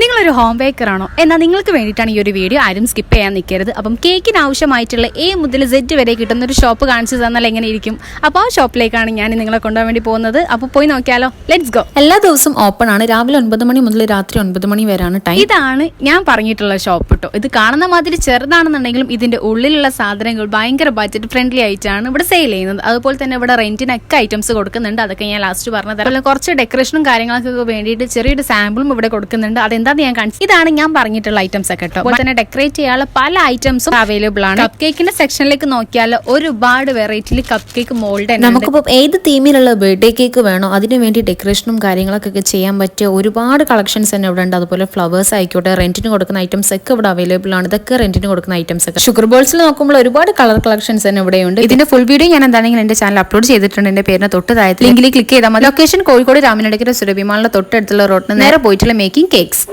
നിങ്ങളൊരു ഹോം ബേക്കറാണോ? എന്നാൽ നിങ്ങൾക്ക് വേണ്ടിയിട്ടാണ് ഈ ഒരു വീഡിയോ. ആരും സ്കിപ്പ് ചെയ്യാൻ നിൽക്കരുത്. അപ്പം കേക്കിന് ആവശ്യമായിട്ടുള്ള A മുതൽ Z വരെ കിട്ടുന്ന ഒരു ഷോപ്പ് കാണിച്ചു തന്നാൽ എങ്ങനെ ഇരിക്കും? അപ്പോൾ ആ ഷോപ്പിലേക്കാണ് ഞാൻ നിങ്ങളെ കൊണ്ടുപോകാൻ വേണ്ടി പോകുന്നത്. അപ്പോൾ പോയി നോക്കിയാലോ, ലെറ്റ്സ് ഗോ. എല്ലാ ദിവസവും ഓപ്പൺ ആണ്. രാവിലെ 9 മണി മുതൽ രാത്രി 9 മണി വരെയാണ് ടൈം. ഇതാണ് ഞാൻ പറഞ്ഞിട്ടുള്ള ഷോപ്പ് കേട്ടോ. ഇത് കാണുന്ന മാതിരി ചെറുതാണെന്നുണ്ടെങ്കിലും ഇതിന്റെ ഉള്ളിലുള്ള സാധനങ്ങൾ ഭയങ്കര ബഡ്ജറ്റ് ഫ്രണ്ട്ലി ആയിട്ടാണ് ഇവിടെ സെയിൽ ചെയ്യുന്നത്. അതുപോലെ തന്നെ ഇവിടെ റെന്റിനൊക്കെ ഐറ്റംസ് കൊടുക്കുന്നുണ്ട്. അതൊക്കെ ഞാൻ ലാസ്റ്റ് പറഞ്ഞത്. അതുപോലെ കുറച്ച് ഡെക്കറേഷനും കാര്യങ്ങളൊക്കെ വേണ്ടിയിട്ട് ചെറിയൊരു സാമ്പിളും ഇവിടെ കൊടുക്കുന്നുണ്ട്. അതെന്താന്ന് ഞാൻ കാണിച്ചു. ഇതാണ് ഞാൻ പറഞ്ഞിട്ടുള്ള ഐറ്റംസ് ഒക്കെ കേട്ടോ. അതുപോലെ തന്നെ ഡെക്കറേറ്റ് ചെയ്യാനുള്ള പല ഐറ്റംസും അവൈലബിൾ ആണ്. കപ്പ് കേക്കിന്റെ സെക്ഷനിലേക്ക് നോക്കിയാൽ ഒരുപാട് വെറൈറ്റിയിൽ കപ്പ് കേക്ക് മോൾഡ്. നമുക്കിപ്പോ ഏത് തീമിലുള്ള ബർത്ത്ഡേ കേക്ക് വേണോ അതിന് വേണ്ടി ഡെക്കറേഷനും കാര്യങ്ങളൊക്കെ ചെയ്യാൻ പറ്റിയ ഒരുപാട് കളക്ഷൻസ് തന്നെ ഇവിടെ ഉണ്ട്. അതുപോലെ ഫ്ലവേഴ്സ് ആയിക്കോട്ടെ, റെന്റിന് കൊടുക്കുന്ന ഐറ്റംസ് ഒക്കെ ഇവിടെ അവൈലബിൾ ആണ്. ഇതൊക്കെ റെന്റിന് കൊടുക്കുന്ന ഐറ്റംസ് ഒക്കെ. ഷുഗർ ബോൾസിൽ നോക്കുമ്പോൾ ഒരുപാട് കളർ കളക്ഷൻസ് തന്നെ ഇവിടെയുണ്ട്. ഇതിന്റെ ഫുൾ വീഡിയോ ഞാൻ എന്താണെങ്കിലും എന്റെ ചാനൽ അപ്ലോഡ് ചെയ്തിട്ടുണ്ട്. എന്റെ പേരിന് തൊട്ട് താഴത്ത് ലിങ്കിൽ ക്ലിക്ക് ചെയ്താൽ മതി. ലൊക്കേഷൻ കോഴിക്കോട് രാമനടക്കര സുരഭിമാളിന്റെ തൊട്ടടുത്തുള്ള റോഡിന് നേരെ പോയിട്ടുള്ള മേക്കിംഗ് കേക്ക്സ്.